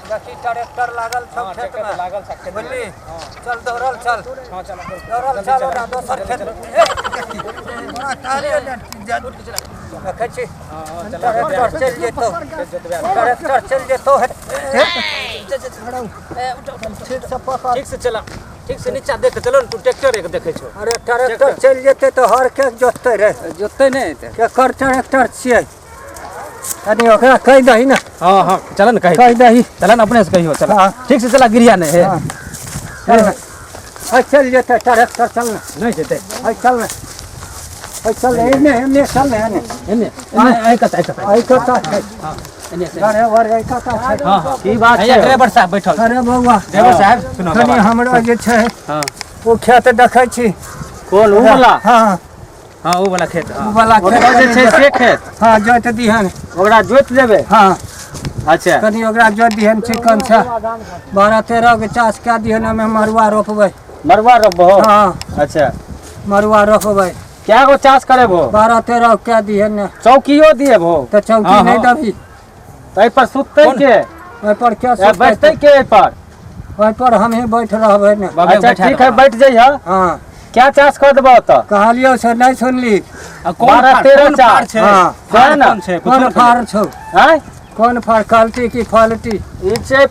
देखी ट्रैक्टर लागल सब खेत में लागल सब खेत बुझली चल दौड़ल चल हां चल दौड़ल चल ओरा दोसर खेत बड़ा कार्य देखै छी ट्रैक्टर चल जेतो ट्रैक्टर चल जेतो ठीक से चला ठीक से नीचा देख चलो तू ट्रैक्टर एक देखै छो अरे ट्रैक्टर चल जेते तो हर के जोतते रे जोतते नै के कर ट्रैक्टर छियै अरे ओकरा कह दही ना हां हां चल न कह दही चल न अपने से कहियो चल ठीक से चला गिरिया ने है चल जेते ट्रैक्टर चल नहीं जेते चल न चल एने चल एने आई कता हां एने से अरे वर आई कता हां की बात है ड्राइवर साहब बैठल अरे बौआ ड्राइवर साहब सुनो कनी हमरो जे छै हां ओ खेत देखै छी कोन उ वाला हां हां उ वाला खेत उ वाला खेत जे छै से खेत हां जोत दिहन ओकरा जोत देबे हां अच्छा कनी ओकरा जोत दिहन चिकन छ 12-13 के चास का दिहन में मरुआ रोपबै मरुआ रोपबो हां अच्छा मरुआ रोपबै क्या गो चास करेबो 12-13 क्या दिहन चौकियो दिएबो त चौकी नहीं दबी ए पर सुतते के ए पर क्या सुतते बैठते के ए पर हम ही बैठ रहबै ने अच्छा ठीक है बैठ जइहा हां क्या चास कर देबो त कहलियो से नहीं सुनली 12-13 चास छै हां कौन फार छौ हैं कौन फार क्वालिटी की क्वालिटी ई छै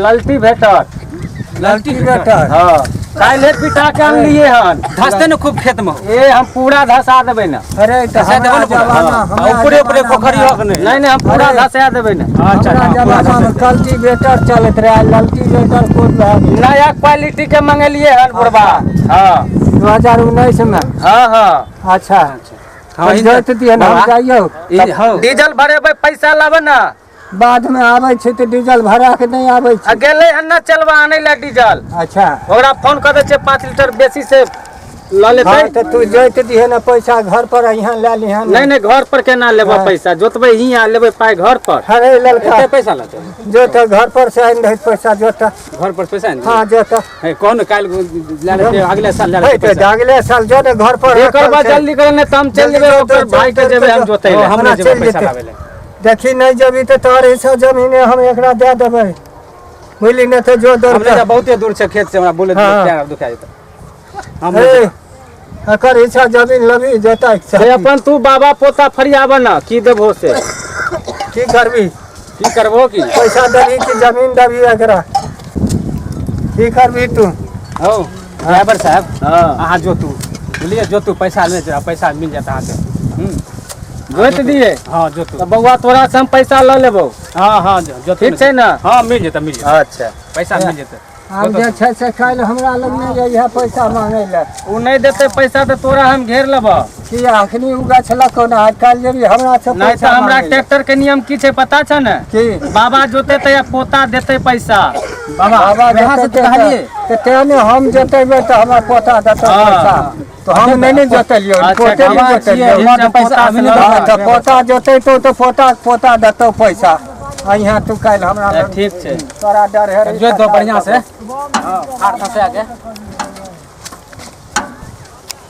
ललटी भेटत ललटी भेटत हां काले पिटा के आन लिए हन धसते न खूब खेत में ए हम पूरा धसा देबे न अरे धसा देबे न पूरा ऊपरे ऊपरे पोखरी हो के नहीं हम पूरा धसा देबे न अच्छा जमाना में क्वालिटी बेटर चलत रहे ललटी बेटर कोन नया क्वालिटी के मंगलिए हन बुढ़वा हां 2019 में हां हां अच्छा हां जोत दिए न हम जाइयो डीजल भरेबे पैसा लाबे न बाद में आबै छै त डीजल भरा के नहीं आबै छै गेलै हन न चलवा आनै ला डीजल अच्छा ओकरा फोन कर दे छै 5 लीटर बेसी से ल लेतै त तू जोत दिहे न पैसा घर पर यहां ले लिहन नहीं घर पर केना लेबो पैसा जोतबै हियां लेबै पाई घर पर अरे ललका कते पैसा लेतै जोत घर पर से आइन रहे पैसा जोत घर पर पैसा आइन हां जोत है कौन काल ले लेते अगले साल ले लेते अगले साल जो घर पर एकर बाद जल्दी करने त हम चल जेबै ओकर भाई के जेबै हम जोतै ले हमरा जेबै पैसा लावे ले देखी नहीं जबी तो तोहर हिस्सा जमीन हम एकरा दे देबै बुझली न त जो दर हमरा बहुते दूर छै खेत से हमरा बोले प्यार दुखा जेतै हम एकर हिस्सा जमीन लबी जोता से अपन तू बाबा पोता फरियाब न की देबो से की करबी की करबो की पैसा देबी की जमीन देबी एकरा की करबी तू हो ड्राइवर साहब हां आहा जो तू बोलिए जो तू पैसा ले जा पैसा मिल जाता आके जोत दिए हां जोत त बउआ तोरा से हम पैसा ल लेबो हां हां जोत ठीक छै न हां मिल जेता अच्छा पैसा मिल जेता हम जे छै से काल हमरा लग नहीं यह पैसा मांगे ले उ नहीं देते पैसा त तोरा हम घेर लेबो की आखनी उगा छला कोन आज काल जेबी हमरा से नहीं त हमरा ट्रैक्टर के नियम की छै पता छ न की बाबा जोते त या पोता देते पैसा बाबा यहां से कहलिए त तेने हम जोतेबे त हमरा पोता देते पैसा तो हम नहीं जोतलियो पोते नहीं जोतलियो पैसा अभी नहीं पोता जोते तो पोता देतो पैसा यहाँ तू काल हमरा ठीक छै तोरा डर है जोत दो बढ़िया से हां हाथ से आके